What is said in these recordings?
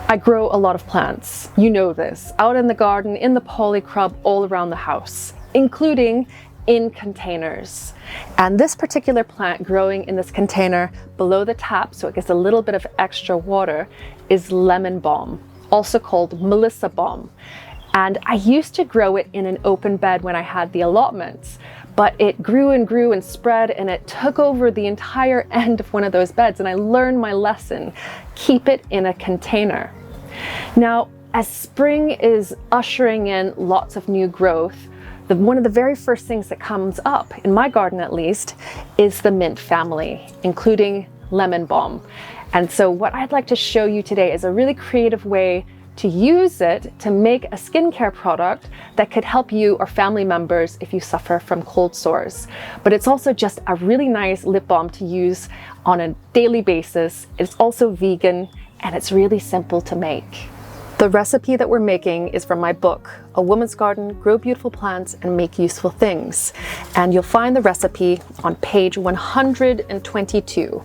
I grow a lot of plants, you know this, out in the garden, in the polycrub, all around the house, including in containers. And this particular plant growing in this container below the tap, so it gets a little bit of extra water, is lemon balm, also called Melissa balm. And I used to grow it in an open bed when I had the allotments, but it grew and spread, and it took over the entire end of one of those beds, and I learned my lesson: keep it in a container. Now, as spring is ushering in lots of new growth, one of the very first things that comes up, in my garden at least, is the mint family, including lemon balm. And so what I'd like to show you today is a really creative way to use it to make a skincare product that could help you or family members if you suffer from cold sores. But it's also just a really nice lip balm to use on a daily basis. It's also vegan, and it's really simple to make. The recipe that we're making is from my book, A Woman's Garden, Grow Beautiful Plants and Make Useful Things. And you'll find the recipe on page 122.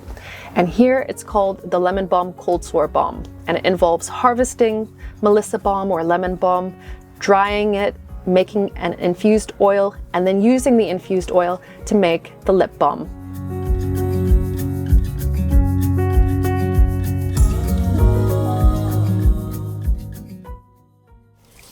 And here it's called the Lemon Balm Cold Sore Balm. And it involves harvesting Melissa balm or lemon balm, drying it, making an infused oil, and then using the infused oil to make the lip balm.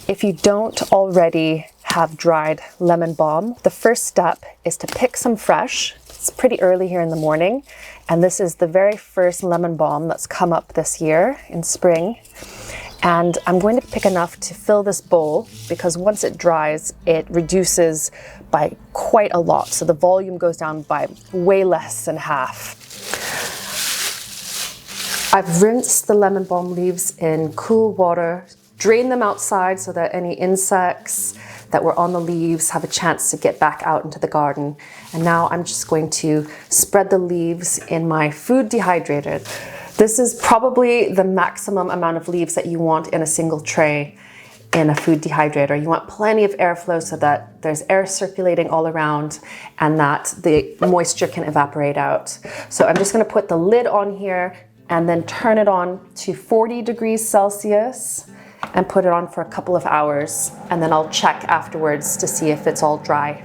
If you don't already have dried lemon balm, the first step is to pick some fresh. It's pretty early here in the morning, and this is the very first lemon balm that's come up this year in spring. And I'm going to pick enough to fill this bowl, because once it dries, it reduces by quite a lot. So the volume goes down by way less than half. I've rinsed the lemon balm leaves in cool water, drain them outside so that any insects that were on the leaves have a chance to get back out into the garden. And now I'm just going to spread the leaves in my food dehydrator. This is probably the maximum amount of leaves that you want in a single tray in a food dehydrator. You want plenty of airflow so that there's air circulating all around and that the moisture can evaporate out. So I'm just gonna put the lid on here and then turn it on to 40 degrees Celsius and put it on for a couple of hours, and then I'll check afterwards to see if it's all dry.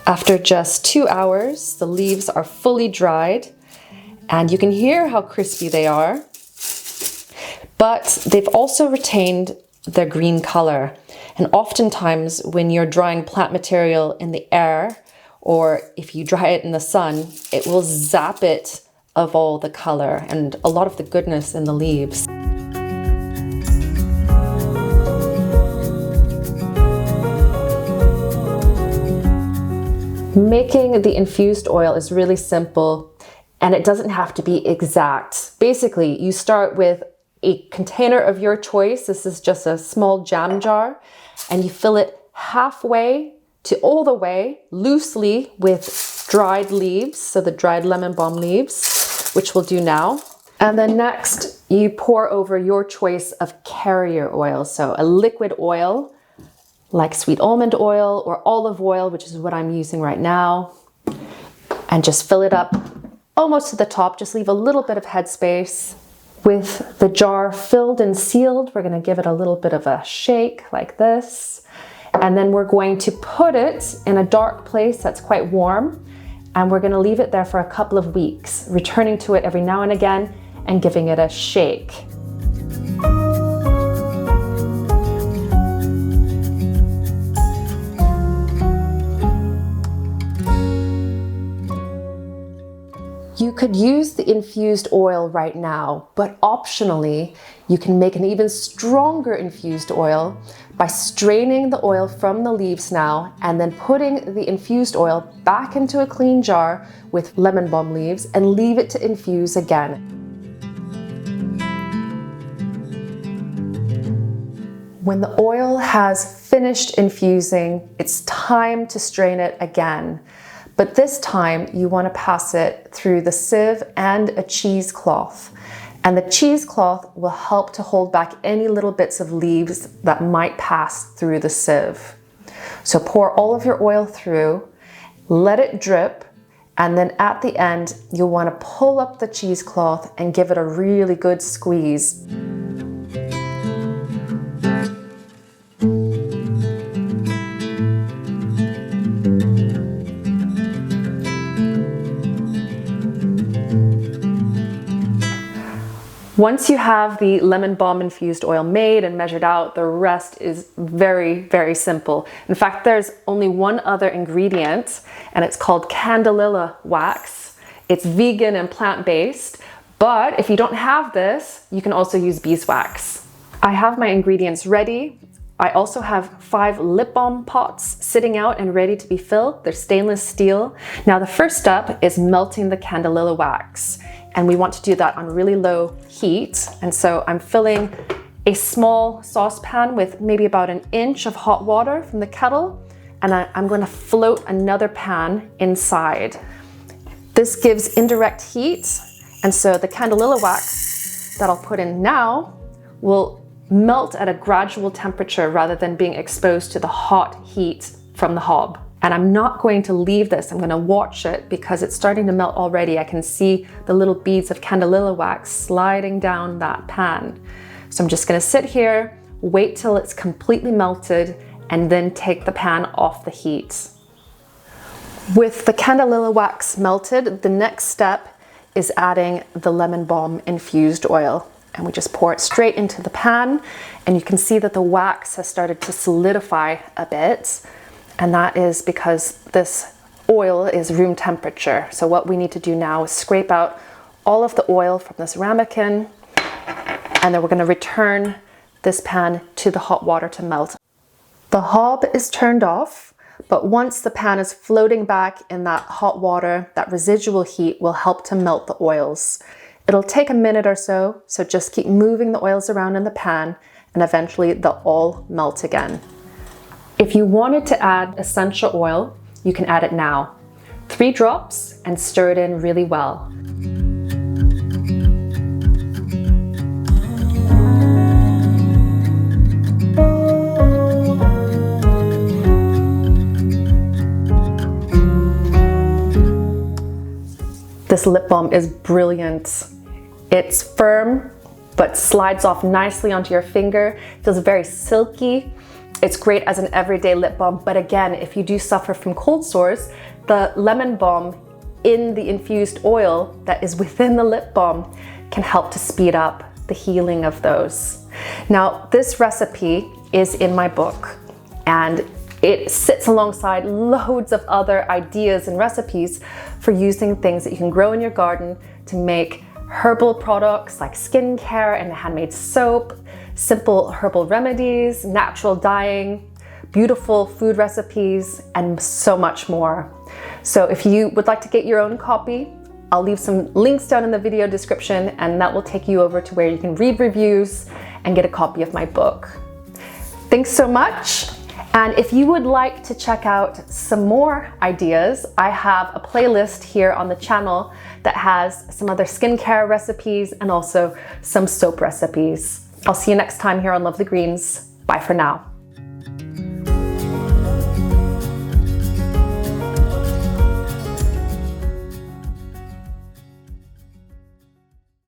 After just 2 hours, the leaves are fully dried, and you can hear how crispy they are, but they've also retained their green color. And oftentimes when you're drying plant material in the air, or if you dry it in the sun, it will zap it of all the color and a lot of the goodness in the leaves. Making the infused oil is really simple, and it doesn't have to be exact. Basically, you start with a container of your choice. This is just a small jam jar, and you fill it halfway to all the way loosely with dried leaves, so the dried lemon balm leaves, which we'll do now. And then next you pour over your choice of carrier oil, so a liquid oil like sweet almond oil or olive oil, which is what I'm using right now, and just fill it up almost to the top. Just leave a little bit of headspace. With the jar filled and sealed, we're going to give it a little bit of a shake like this. And then we're going to put it in a dark place that's quite warm. And we're going to leave it there for a couple of weeks, returning to it every now and again and giving it a shake. You could use the infused oil right now, but optionally, you can make an even stronger infused oil by straining the oil from the leaves now and then putting the infused oil back into a clean jar with lemon balm leaves and leave it to infuse again. When the oil has finished infusing, it's time to strain it again. But this time you want to pass it through the sieve and a cheesecloth. And the cheesecloth will help to hold back any little bits of leaves that might pass through the sieve. So pour all of your oil through, let it drip, and then at the end, you'll want to pull up the cheesecloth and give it a really good squeeze. Once you have the lemon balm infused oil made and measured out, the rest is very, very simple. In fact, there's only one other ingredient, and it's called candelilla wax. It's vegan and plant-based, but if you don't have this, you can also use beeswax. I have my ingredients ready. I also have 5 lip balm pots sitting out and ready to be filled. They're stainless steel. Now the first step is melting the candelilla wax. And we want to do that on really low heat. And so I'm filling a small saucepan with maybe about 1 inch of hot water from the kettle. And I'm going to float another pan inside. This gives indirect heat. And so the candelilla wax that I'll put in now will melt at a gradual temperature rather than being exposed to the hot heat from the hob. And I'm not going to leave this. I'm going to watch it because it's starting to melt already. I can see the little beads of candelilla wax sliding down that pan. So I'm just going to sit here, wait till it's completely melted, and then take the pan off the heat. With the candelilla wax melted, the next step is adding the lemon balm infused oil. And we just pour it straight into the pan, and you can see that the wax has started to solidify a bit. And that is because this oil is room temperature. So what we need to do now is scrape out all of the oil from this ramekin, and then we're going to return this pan to the hot water to melt. The hob is turned off, but once the pan is floating back in that hot water, that residual heat will help to melt the oils. It'll take a minute or so, so just keep moving the oils around in the pan, and eventually they'll all melt again. If you wanted to add essential oil, you can add it now. 3 drops and stir it in really well. This lip balm is brilliant. It's firm, but slides off nicely onto your finger. Feels very silky. It's great as an everyday lip balm, but again, if you do suffer from cold sores, the lemon balm in the infused oil that is within the lip balm can help to speed up the healing of those. Now, this recipe is in my book, and it sits alongside loads of other ideas and recipes for using things that you can grow in your garden to make herbal products like skincare and handmade soap, simple herbal remedies, natural dyeing, beautiful food recipes, and so much more. So if you would like to get your own copy, I'll leave some links down in the video description, and that will take you over to where you can read reviews and get a copy of my book. Thanks so much. And if you would like to check out some more ideas, I have a playlist here on the channel that has some other skincare recipes and also some soap recipes. I'll see you next time here on Lovely Greens. Bye for now.